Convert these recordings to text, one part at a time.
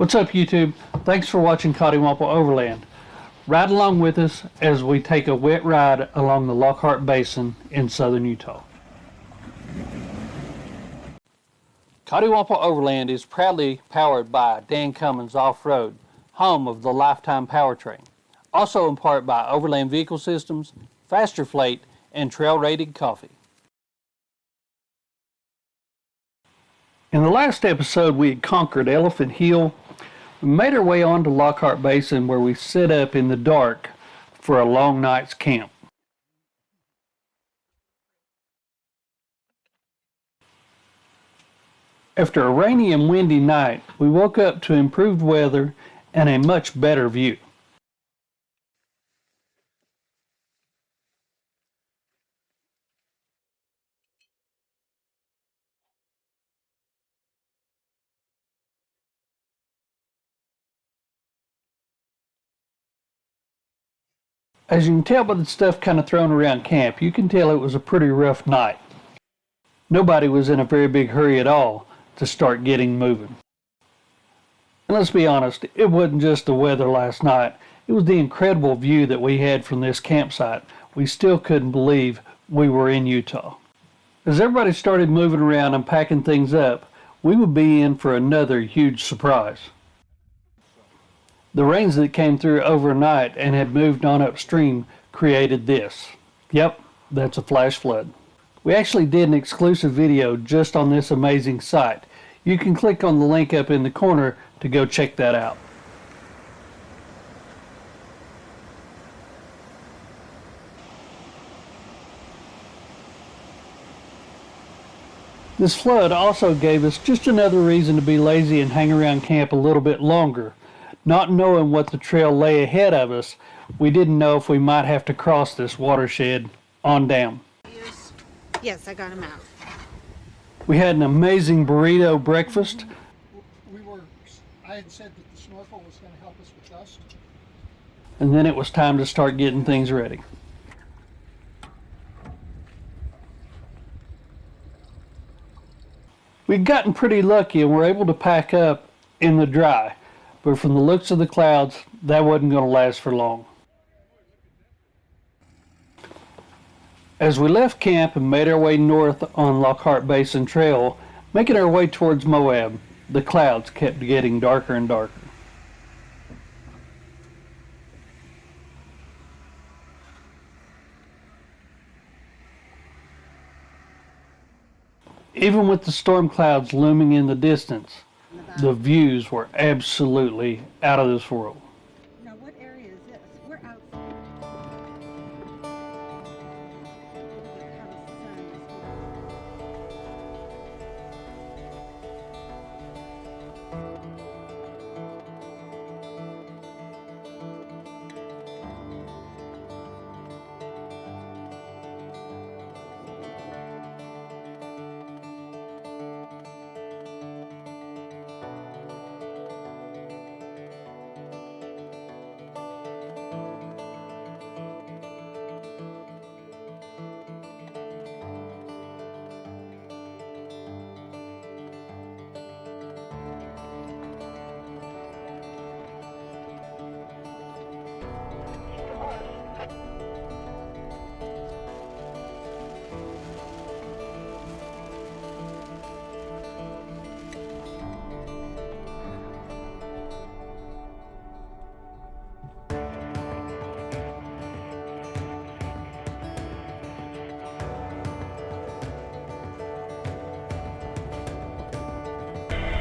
What's up, YouTube? Thanks for watching Coddiwomple Overland. Ride along with us as we take a wet ride along the Lockhart Basin in southern Utah. Coddiwomple Overland is proudly powered by Dan Cummins Off-road, home of the Lifetime powertrain. Also in part by Overland Vehicle Systems, Faster Flate, and trail-rated coffee. In the last episode, we had conquered Elephant Hill. We made our way on to Lockhart Basin, where we set up in the dark for a long night's camp. After a rainy and windy night, we woke up to improved weather and a much better view. As you can tell by the stuff kind of thrown around camp, you can tell it was a pretty rough night. Nobody was in a very big hurry at all to start getting moving. And let's be honest, it wasn't just the weather last night. It was the incredible view that we had from this campsite. We still couldn't believe we were in Utah. As everybody started moving around and packing things up, we would be in for another huge surprise. The rains that came through overnight and had moved on upstream created this. Yep, that's a flash flood. We actually did an exclusive video just on this amazing sight. You can click on the link up in the corner to go check that out. This flood also gave us just another reason to be lazy and hang around camp a little bit longer. Not knowing what the trail lay ahead of us, we didn't know if we might have to cross this watershed on down. Yes, I got them out. We had an amazing burrito breakfast. I had said that the snorkel was going to help us with dust. And then it was time to start getting things ready. We'd gotten pretty lucky and were able to pack up in the dry. But from the looks of the clouds, that wasn't going to last for long. As we left camp and made our way north on Lockhart Basin Trail, making our way towards Moab, the clouds kept getting darker and darker. Even with the storm clouds looming in the distance, the views were absolutely out of this world. Now, what area is this? We're outside.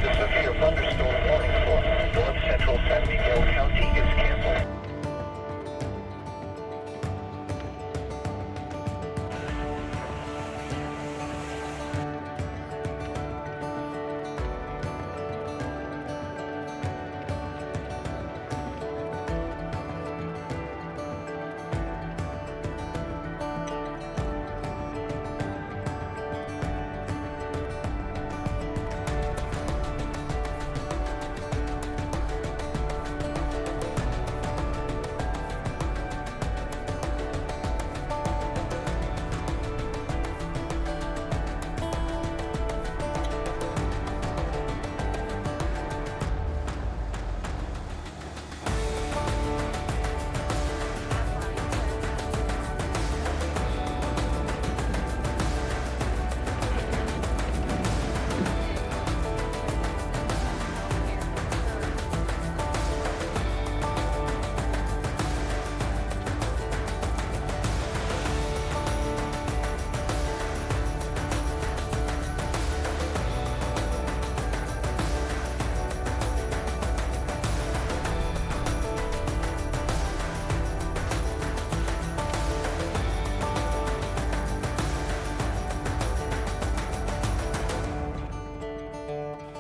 The severe thunderstorm warning for north central San Miguel County is canceled.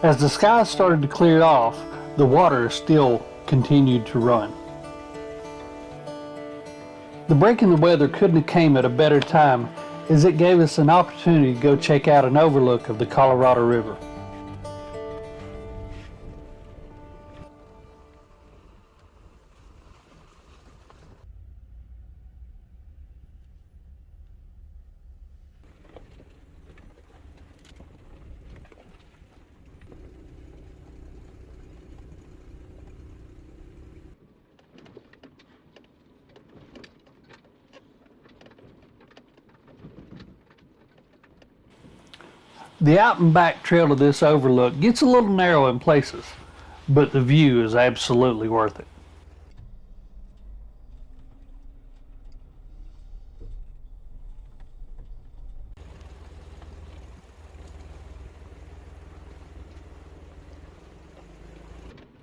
As the skies started to clear off, the water still continued to run. The break in the weather couldn't have came at a better time, as it gave us an opportunity to go check out an overlook of the Colorado River. The out and back trail to this overlook gets a little narrow in places, but the view is absolutely worth it.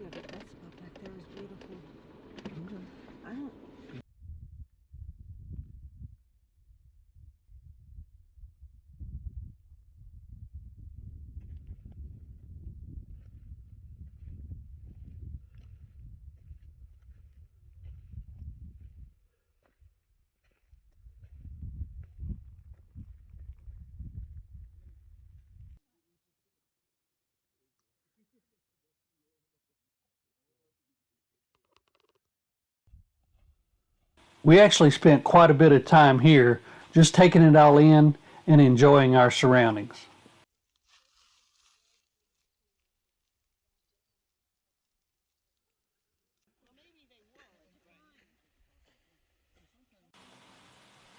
Yeah, but that spot back there is beautiful. I don't. We actually spent quite a bit of time here just taking it all in and enjoying our surroundings.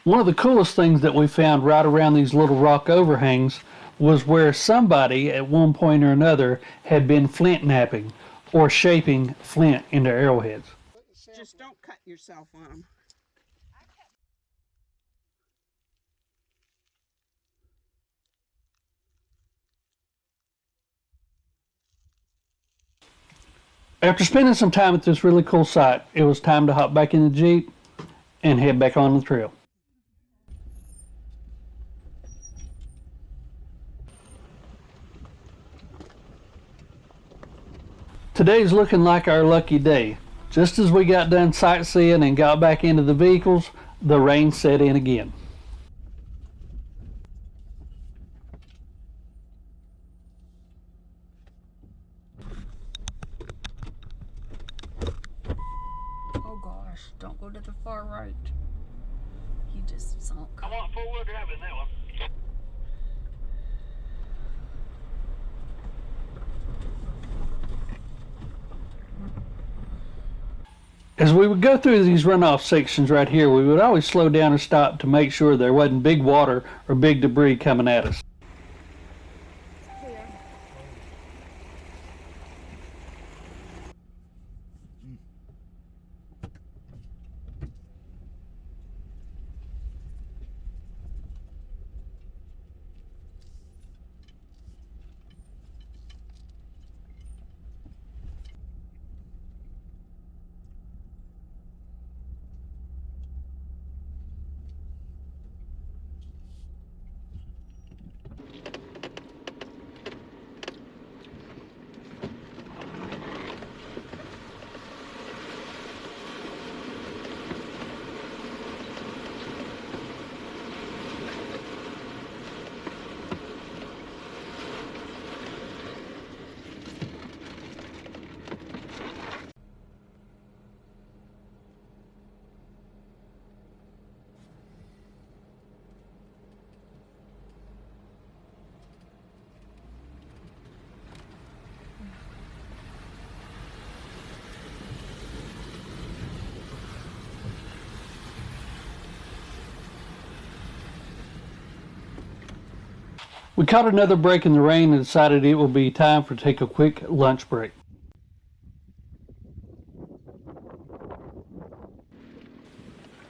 One of the coolest things that we found right around these little rock overhangs was where somebody at one point or another had been flint knapping or shaping flint into arrowheads. Just don't cut yourself on them. After spending some time at this really cool site, it was time to hop back in the Jeep and head back on the trail. Today's looking like our lucky day. Just as we got done sightseeing and got back into the vehicles, the rain set in again. Oh gosh, don't go to the far right. He just sunk. I want four-wheel drive in that one. As we would go through these runoff sections right here, we would always slow down and stop to make sure there wasn't big water or big debris coming at us. We caught another break in the rain and decided it would be time to take a quick lunch break.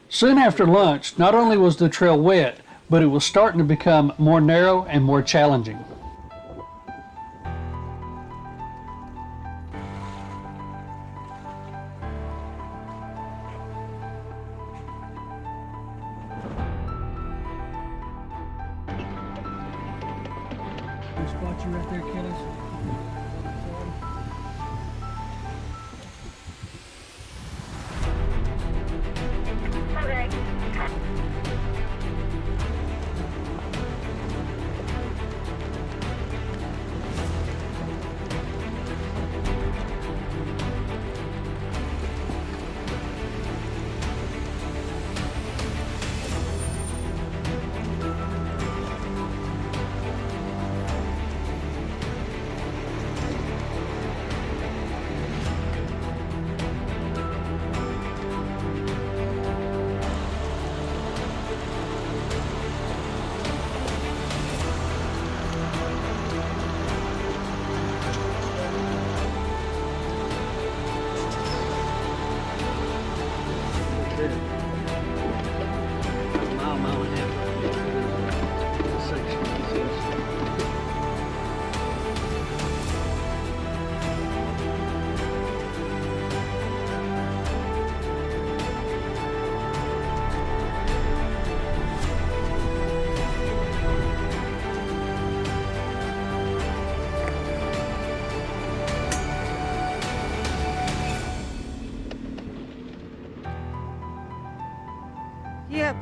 Soon after lunch, not only was the trail wet, but it was starting to become more narrow and more challenging. Spot you right there, kiddos.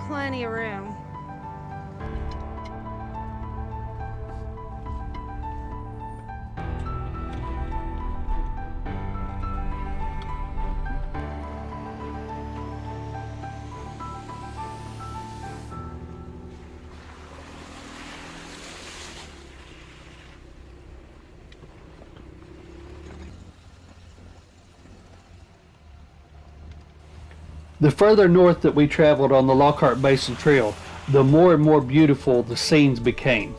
plenty of room. The further north that we traveled on the Lockhart Basin Trail, the more and more beautiful the scenes became.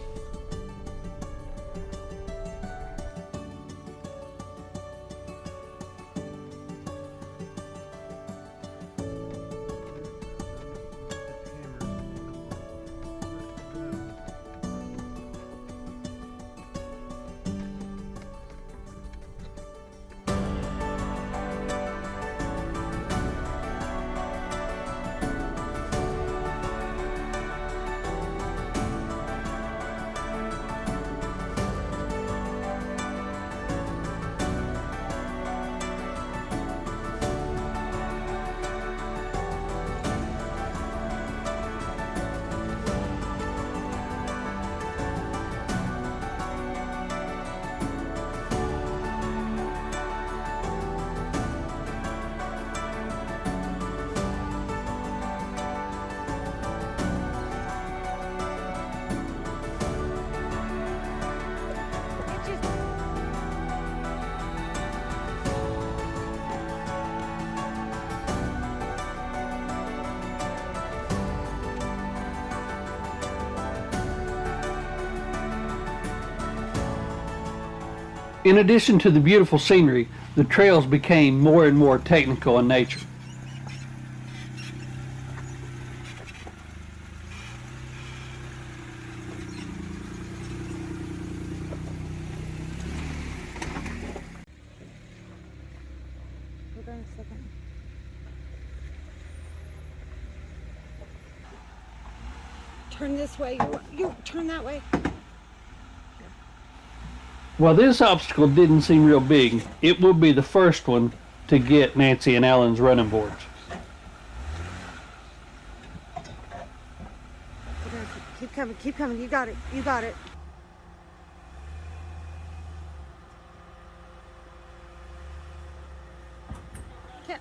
In addition to the beautiful scenery, the trails became more and more technical in nature. Hold on a second. Turn this way. You turn that way. While this obstacle didn't seem real big, it would be the first one to get Nancy and Alan's running boards. Keep coming, keep coming. You got it, you got it. Yeah.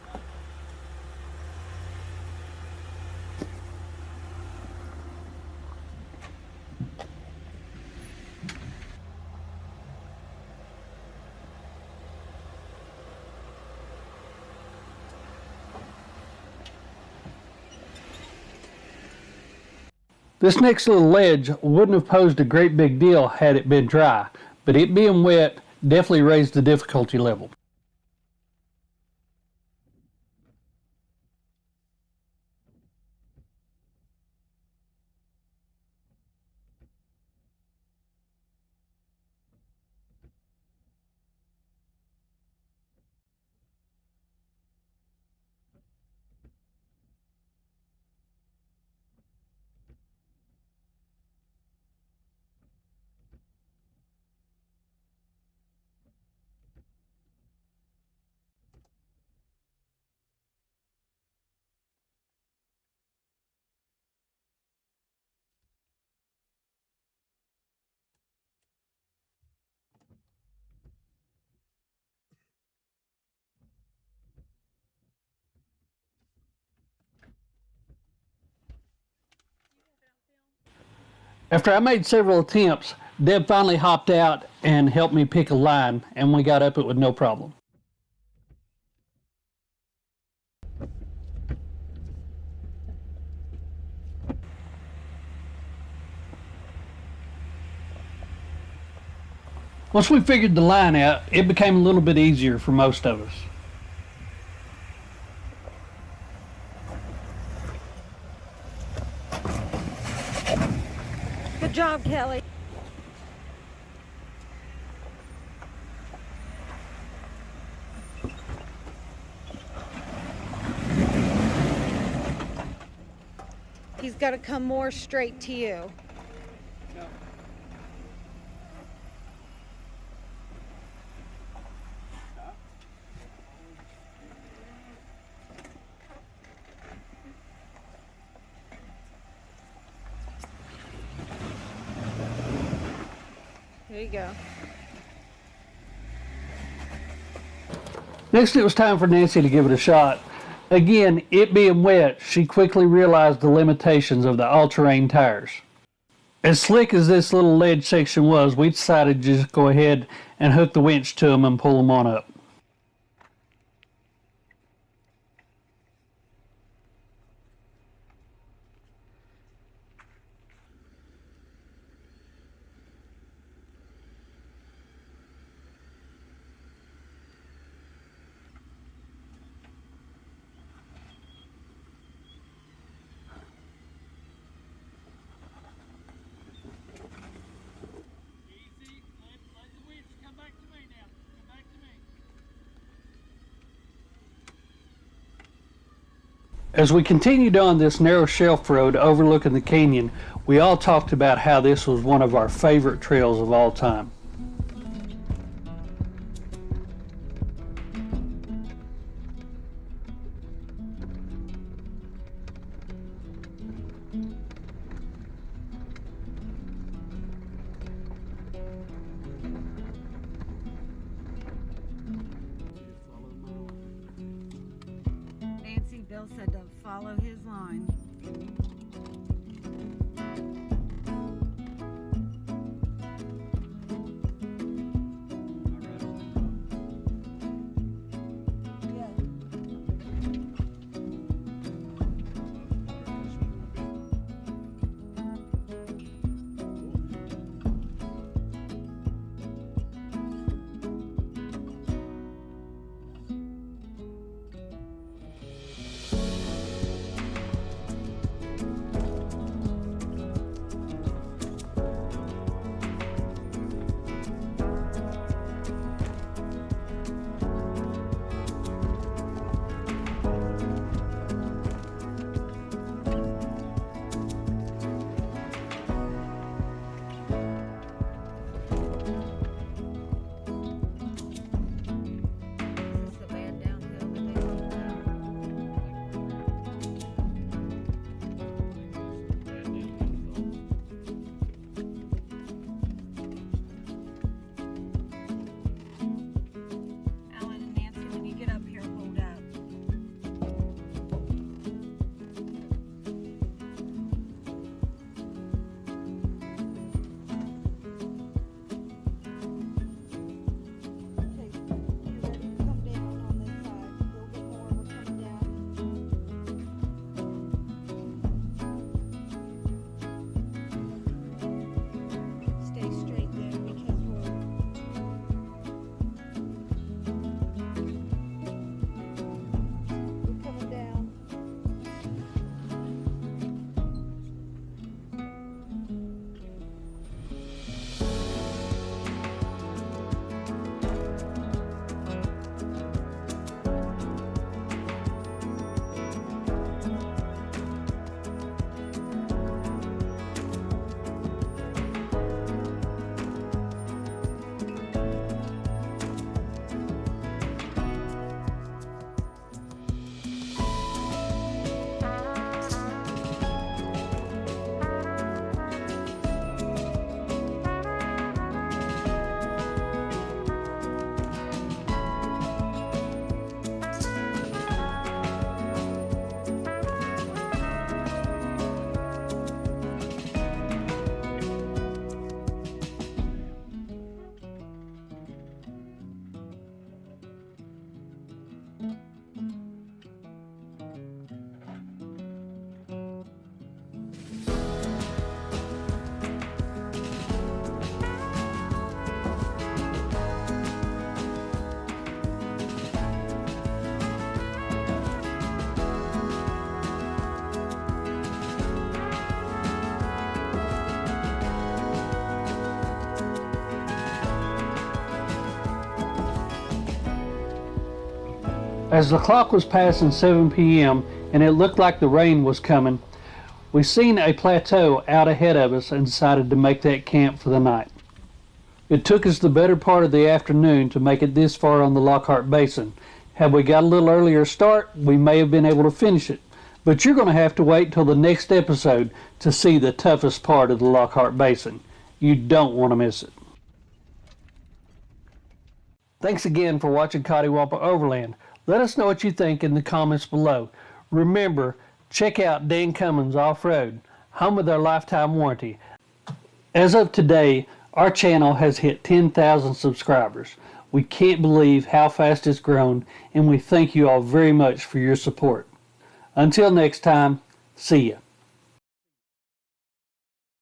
This next little ledge wouldn't have posed a great big deal had it been dry, but it being wet definitely raised the difficulty level. After I made several attempts, Deb finally hopped out and helped me pick a line, and we got up it with no problem. Once we figured the line out, it became a little bit easier for most of us. Good job, Kelly. He's got to come more straight to you. There you go. Next, it was time for Nancy to give it a shot. Again, it being wet, she quickly realized the limitations of the all-terrain tires. As slick as this little ledge section was, we decided to just go ahead and hook the winch to them and pull them on up. As we continued on this narrow shelf road overlooking the canyon, we all talked about how this was one of our favorite trails of all time. Nancy, Bill said to follow his line. As the clock was passing 7 p.m. and it looked like the rain was coming, we seen a plateau out ahead of us and decided to make that camp for the night. It took us the better part of the afternoon to make it this far on the Lockhart Basin. Had we got a little earlier start, we may have been able to finish it. But you're going to have to wait till the next episode to see the toughest part of the Lockhart Basin. You don't want to miss it. Thanks again for watching Coddiwomple Overland. Let us know what you think in the comments below. Remember, check out Dan Cummins Off-road, home of their lifetime warranty. As of today, our channel has hit 10,000 subscribers. We can't believe how fast it's grown, and we thank you all very much for your support. Until next time, see ya.